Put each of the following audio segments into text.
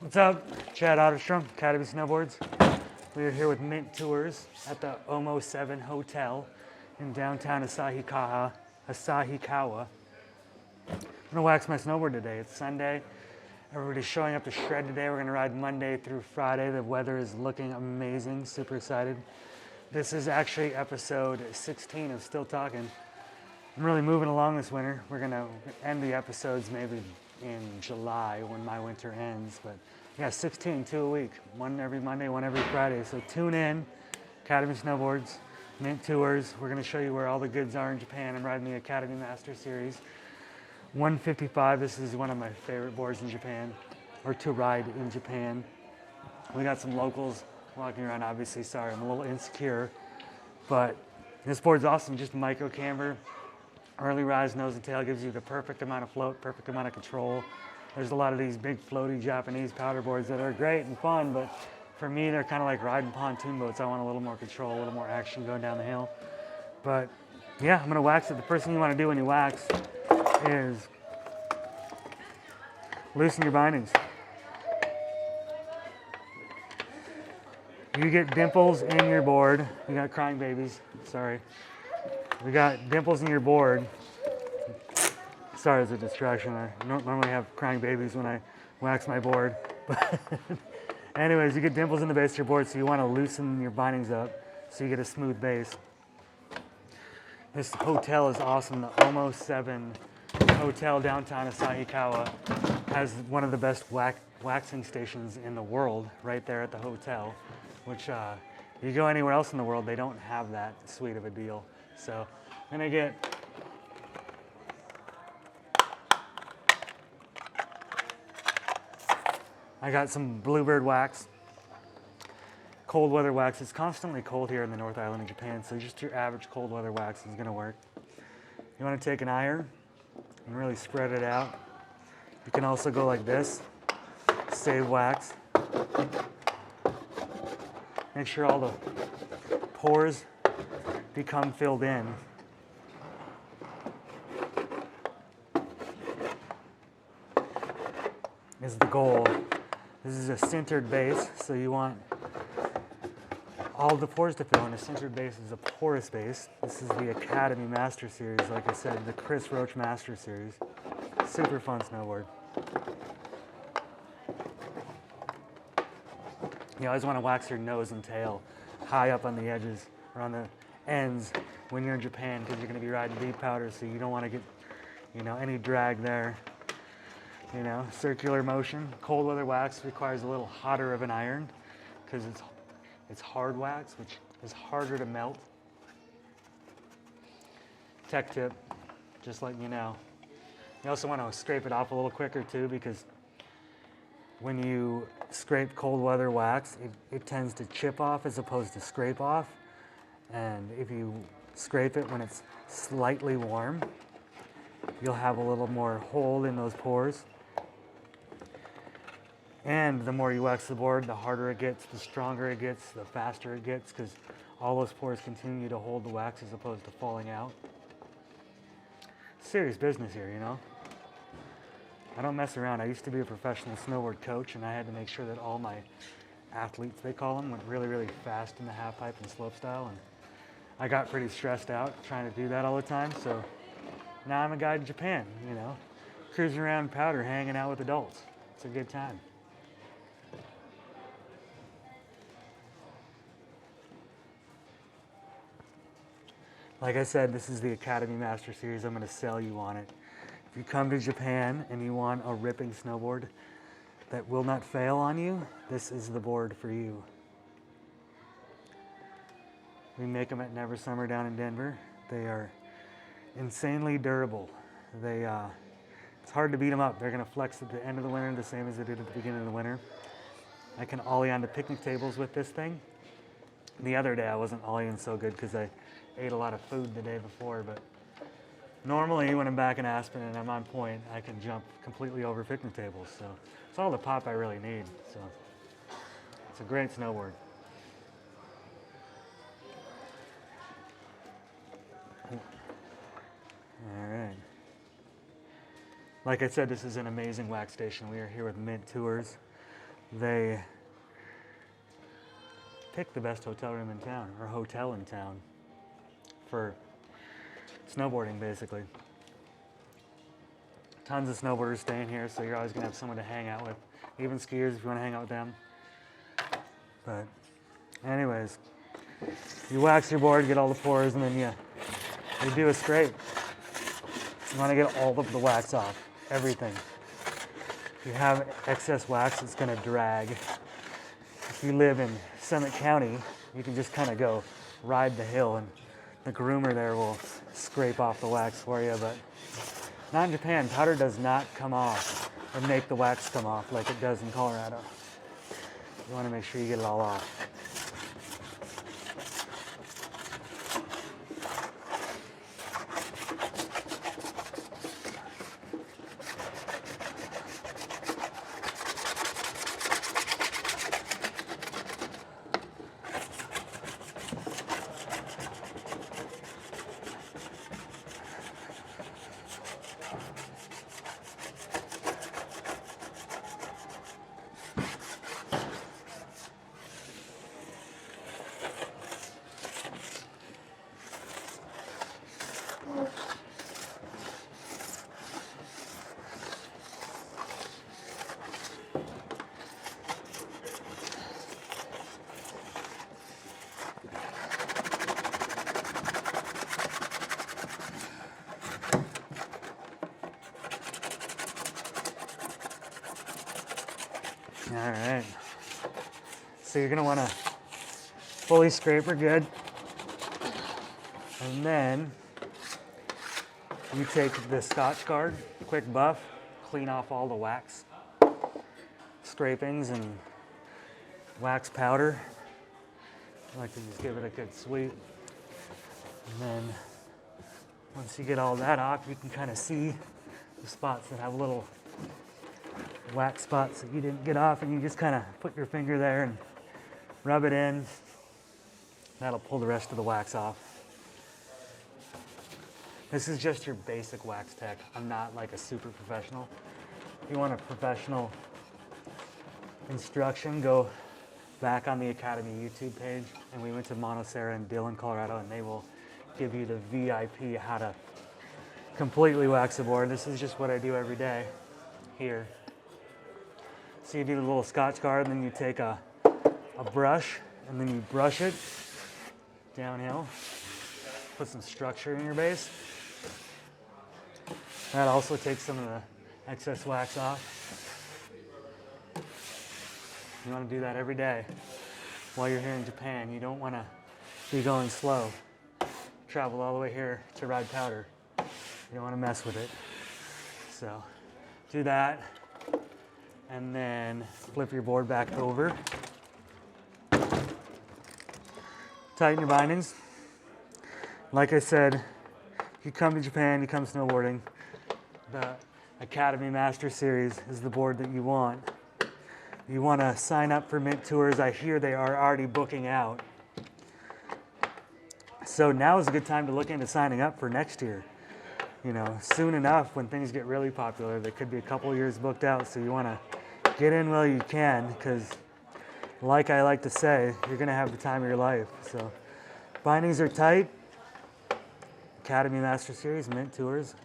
What's up? Chad Otterstrom, Academy Snowboards. We are here with Mint Tours at the Omo 7 Hotel in downtown Asahikawa. I'm gonna wax my snowboard today. It's Sunday. Everybody's showing up to shred today. We're gonna ride Monday through Friday. The weather is looking amazing. Super excited. This is actually episode 16 of Still Talkin'. I'm really moving along this winter. We're gonna end the episodes maybe in July when my winter ends, but yeah, 16, 2 a week, one every Monday, one every Friday. So tune in, Academy Snowboards, Mint Tours. We're gonna show you where all the goods are in Japan. I'm riding the Academy Master Series. 155, this is one of my favorite boards in Japan, or to ride in Japan. We got some locals walking around, obviously, sorry, I'm a little insecure, but this board's awesome, just micro camber. Early rise nose and tail gives you the perfect amount of float, perfect amount of control. There's a lot of these big floaty Japanese powder boards that are great and fun, but for me, they're kind of like riding pontoon boats. I want a little more control, a little more action going down the hill. But yeah, I'm gonna wax it. The first thing you wanna do when you wax is loosen your bindings. You get dimples in your board. You got crying babies, sorry. We got dimples in your board. Sorry, it's a distraction. I don't normally have crying babies when I wax my board. But anyways, you get dimples in the base of your board, so you want to loosen your bindings up so you get a smooth base. This hotel is awesome. The Omo 7 Hotel downtown Asahikawa has one of the best waxing stations in the world right there at the hotel, which you go anywhere else in the world, they don't have that sweet of a deal. So I'm gonna get I got some bluebird wax, cold weather wax. It's constantly cold here in the North Island of Japan, so just your average cold weather wax is gonna work. You wanna take an iron and really spread it out. You can also go like this, save wax. Make sure all the pores become filled in. Is the goal. This is a centered base, so you want all the pores to fill in. A centered base is a porous base. This is the Academy Master Series, like I said, the Chris Roach Master Series. Super fun snowboard. You always want to wax your nose and tail high up on the edges or on the ends when you're in Japan, because you're going to be riding deep powder, so you don't want to get, any drag there. Circular motion. Cold weather wax requires a little hotter of an iron because it's hard wax, which is harder to melt. Tech tip, just letting you know. You also want to scrape it off a little quicker too, because when you scrape cold weather wax, it tends to chip off as opposed to scrape off. And if you scrape it when it's slightly warm, you'll have a little more hold in those pores. And the more you wax the board, the harder it gets, the stronger it gets, the faster it gets, because all those pores continue to hold the wax as opposed to falling out. Serious business here, I don't mess around. I used to be a professional snowboard coach, and I had to make sure that all my athletes, they call them, went really, really fast in the half pipe and slopestyle. And I got pretty stressed out trying to do that all the time. So now I'm a guy in Japan, cruising around powder, hanging out with adults. It's a good time. Like I said, this is the Academy Master Series. I'm going to sell you on it. If you come to Japan and you want a ripping snowboard that will not fail on you, this is the board for you. We make them at Never Summer down in Denver. They are insanely durable. It's hard to beat them up. They're going to flex at the end of the winter the same as they did at the beginning of the winter. I can ollie onto picnic tables with this thing. The other day I wasn't ollieing so good because I ate a lot of food the day before, but normally when I'm back in Aspen and I'm on point, I can jump completely over picnic tables. So it's all the pop I really need. So it's a great snowboard. All right. Like I said, this is an amazing wax station. We are here with Mint Tours. they pick the best hotel room in town, or hotel in town, for snowboarding basically. Tons of snowboarders staying here, so you're always gonna have someone to hang out with. Even skiers if you wanna hang out with them. But anyways, you wax your board, get all the pores, and then you do a scrape. You wanna get all of the wax off, everything. If you have excess wax, it's gonna drag. If you live in Summit County, you can just kind of go ride the hill and the groomer there will scrape off the wax for you, but not in Japan. Powder does not come off or make the wax come off like it does in Colorado. You want to make sure you get it all off. All right, so you're gonna wanna fully scrape her good. And then you take the Scotch Guard, quick buff, clean off all the wax scrapings and wax powder. I like to just give it a good sweep. And then once you get all that off, you can kind of see the spots that have little wax spots that you didn't get off, and you just kind of put your finger there and rub it in. That'll pull the rest of the wax off. This is just your basic wax tech. I'm not like a super professional. If you want a professional instruction, go back on the Academy YouTube page, and we went to Montserrat and Dillon, Colorado, and they will give you the VIP how to completely wax a board. This is just what I do every day here. So you do the little Scotch Guard, and then you take a brush, and then you brush it downhill, put some structure in your base. That also takes some of the excess wax off. You want to do that every day while you're here in Japan. You don't want to be going slow. Travel all the way here to ride powder. You don't want to mess with it. So do that, and then flip your board back over. Tighten your bindings. Like I said, you come to Japan, you come snowboarding, the Academy Master Series is the board that you want. You want to sign up for Mint Tours. I hear they are already booking out. So now is a good time to look into signing up for next year. You know, soon enough, when things get really popular, they could be a couple of years booked out. So you want to get in while you can, because like I like to say, you're going to have the time of your life. So bindings are tight. Academy Master Series, Mint Tours,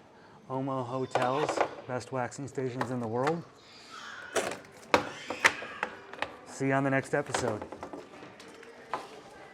Omo Hotels, best waxing stations in the world. See you on the next episode.